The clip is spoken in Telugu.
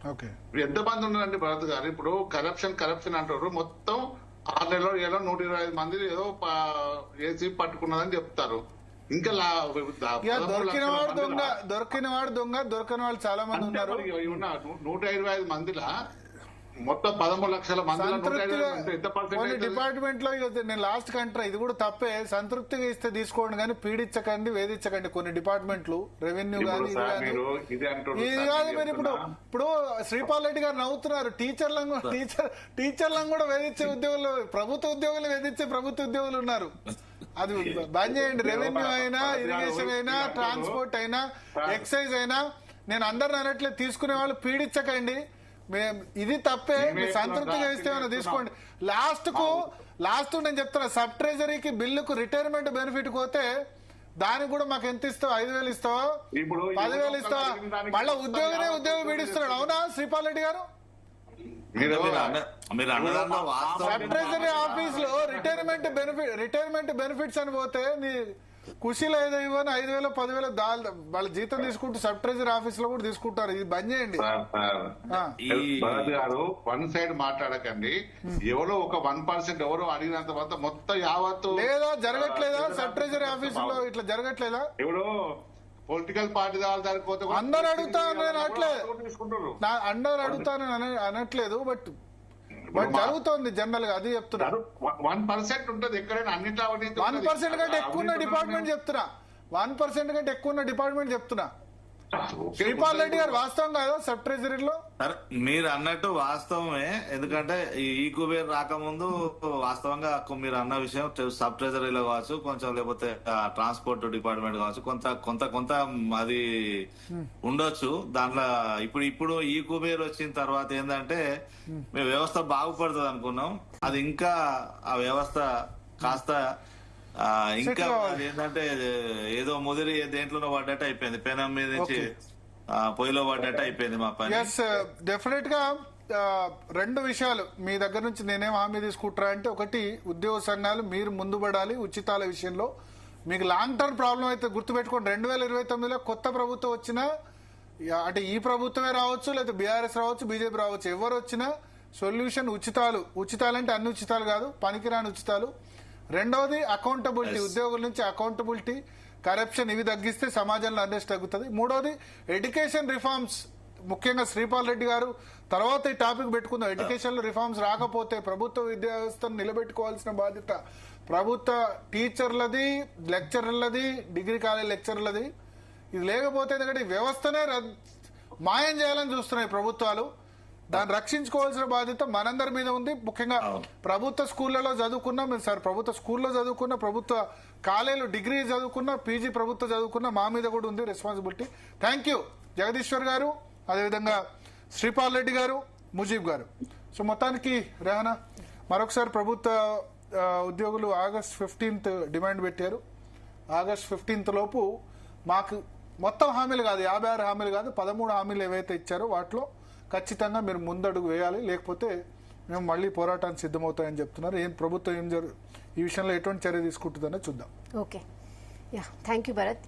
ఇప్పుడు ఎంతమంది ఉన్నారండి భరత్ గారు? ఇప్పుడు కరప్షన్ అంటారు. మొత్తం 6 నెలలో 125 మంది ఏదో ఏసీ పట్టుకున్నదని చెప్తారు. ఇంకా దొరికినవాడు దొరికిన వాళ్ళు చాలా మంది ఉన్నారు. 125 మందిలా మొత్తం 13 లక్షల మంది డిపార్ట్మెంట్ లో నేను లాస్ట్ కంట్రా ఇది కూడా తప్పే. సంతృప్తిగా ఇస్తే తీసుకోండి కానీ పీడించకండి, వేధించకండి. కొన్ని డిపార్ట్మెంట్లు రెవెన్యూ కానీ ఇది కాదు. మీరు ఇప్పుడు శ్రీపాల్ రెడ్డి గారు నవ్వుతున్నారు. టీచర్లను కూడా వేధించే ఉద్యోగులు, ప్రభుత్వ ఉద్యోగులు వేధించే ప్రభుత్వ ఉద్యోగులు ఉన్నారు. అది బంద్ చేయండి. రెవెన్యూ అయినా, ఇరిగేషన్ అయినా, ట్రాన్స్పోర్ట్ అయినా, ఎక్సైజ్ అయినా, నేను అందరిని అనట్లేదు, తీసుకునే వాళ్ళు పీడించకండి. ఇది తప్పే. మీరు సంతృప్తిగా ఇస్తే తీసుకోండి. లాస్ట్ నేను చెప్తున్నా, సబ్ ట్రెజరీకి బిల్లుకు రిటైర్మెంట్ బెనిఫిట్ పోతే దానికి కూడా మాకు ఎంత ఇస్తావు? 5,000 ఇస్తావా? 10,000 ఇస్తావా? మళ్ళీ ఉద్యోగం పీడిస్తున్నాడు. అవునా శ్రీపాల్ రెడ్డి గారు? సబ్ ట్రెజరీ ఆఫీస్ లో రిటైర్మెంట్ బెనిఫిట్స్ అని పోతే నీ ఖుషీలో ఏదో ఇవ్వని 5,000 10,000 వాళ్ళ జీతం తీసుకుంటూ సబ్ ట్రెజరీ ఆఫీస్ లో కూడా తీసుకుంటారు. ఇది బంద్ చేయండి. భరత్ గారు, వన్ సైడ్ మాట్లాడకండి. ఎవరో ఒక 1% ఎవరో అడిగినంత మొత్తం యావత్తు లేదా జరగట్లేదా? సబ్ ట్రెజరీ ఆఫీస్ లో ఇట్లా జరగట్లేదా? ఎవరో పొలిటికల్ పార్టీ దానిపోతే అందరు అడుగుతాను అందరు అడుగుతాను అనట్లేదు. బట్ జరుగుతోంది జనరల్ గా. అది చెప్తున్నారు. 1% ఉంటుంది ఎక్కడైనా, అన్నింటి 1% కంటే ఎక్కువ ఉన్న డిపార్ట్మెంట్ చెప్తున్నా. 1% కంటే ఎక్కువ ఉన్న డిపార్ట్మెంట్ చెప్తున్నా. శ్రీపాల్ రెడ్డి గారు వాస్తవం కాదా సబ్ ట్రెజరీలో? మీరు అన్నట్టు వాస్తవమే. ఎందుకంటే ఈ కుబేర్ రాకముందు వాస్తవంగా మీరు అన్న విషయం సబ్ ట్రెజరీలో కావచ్చు, కొంచెం లేకపోతే ట్రాన్స్పోర్ట్ డిపార్ట్మెంట్ కావచ్చు, కొంత అది ఉండొచ్చు దాంట్లో. ఇప్పుడు ఈ కుబేర్ వచ్చిన తర్వాత ఏంటంటే మేము వ్యవస్థ బాగుపడుతుంది అనుకున్నాం. అది ఇంకా ఆ వ్యవస్థ కాస్త ఇంకా ఏంటంటే ఏదో ముదిరి దేంట్లోనో పడ్డట్టు అయిపోయింది. పెనం మీద నుంచి పొయ్యిలో పడ్డట్టు అయిపోయింది మా పని. డెఫినెట్ గా 2 విషయాలు మీ దగ్గర నుంచి నేనేం హామీ తీసుకుంటారా అంటే, ఒకటి, ఉద్యోగ సంఘాలు మీరు ముందు పడాలి ఉచితాల విషయంలో. మీకు లాంగ్ టర్మ్ ప్రాబ్లం అయితే గుర్తుపెట్టుకోండి. 2029లో కొత్త ప్రభుత్వం వచ్చినా, అంటే ఈ ప్రభుత్వమే రావచ్చు, లేదా బీఆర్ఎస్ రావచ్చు, బీజేపీ రావచ్చు, ఎవరు వచ్చినా సొల్యూషన్ ఉచితాలంటే అన్ని ఉచితాలు కాదు, పనికిరాని ఉచితాలు. రెండవది అకౌంటబిలిటీ, ఉద్యోగుల నుంచి అకౌంటబిలిటీ, కరప్షన్, ఇవి తగ్గిస్తే సమాజంలో అరెస్ట్ తగ్గుతుంది. మూడవది ఎడ్యుకేషన్ రిఫార్మ్స్. ముఖ్యంగా శ్రీపాల్ రెడ్డి గారు తర్వాత ఈ టాపిక్ పెట్టుకుందాం. ఎడ్యుకేషన్ లో రిఫార్మ్స్ రాకపోతే ప్రభుత్వ విద్యా వ్యవస్థను నిలబెట్టుకోవాల్సిన బాధ్యత ప్రభుత్వ టీచర్లది, లెక్చరర్లది, డిగ్రీ కాలేజ్ లెక్చరర్లది. ఇది లేకపోతే ఎందుకంటే ఈ వ్యవస్థనే మాయం చేయాలని చూస్తున్నాయి ప్రభుత్వాలు. దాన్ని రక్షించుకోవాల్సిన బాధ్యత మనందరి మీద ఉంది. ముఖ్యంగా ప్రభుత్వ స్కూళ్లలో చదువుకున్నా, ప్రభుత్వ స్కూల్లో చదువుకున్న, ప్రభుత్వ కాలేజీలో డిగ్రీ చదువుకున్న, పీజీ ప్రభుత్వ చదువుకున్న, మా మీద కూడా ఉంది రెస్పాన్సిబిలిటీ. థ్యాంక్ యూ జగదీశ్వర్ గారు, అదేవిధంగా శ్రీపాల్ రెడ్డి గారు, ముజీబ్ గారు. సో మొత్తానికి రేహనా, మరొకసారి ప్రభుత్వ ఉద్యోగులు ఆగస్ట్ 15th డిమాండ్ పెట్టారు. ఆగస్ట్ 15th లోపు మాకు మొత్తం హామీలు కాదు, 56 హామీలు కాదు, 13 హామీలు ఏవైతే ఇచ్చారో వాటిలో ఖచ్చితంగా మీరు ముందడుగు వేయాలి, లేకపోతే మేము మళ్ళీ పోరాటానికి సిద్ధమవుతాయని చెప్తున్నారు. ప్రభుత్వం ఈ విషయంలో ఎటువంటి చర్య తీసుకుంటుందనే చూద్దాం. Okay, thank you Bharat.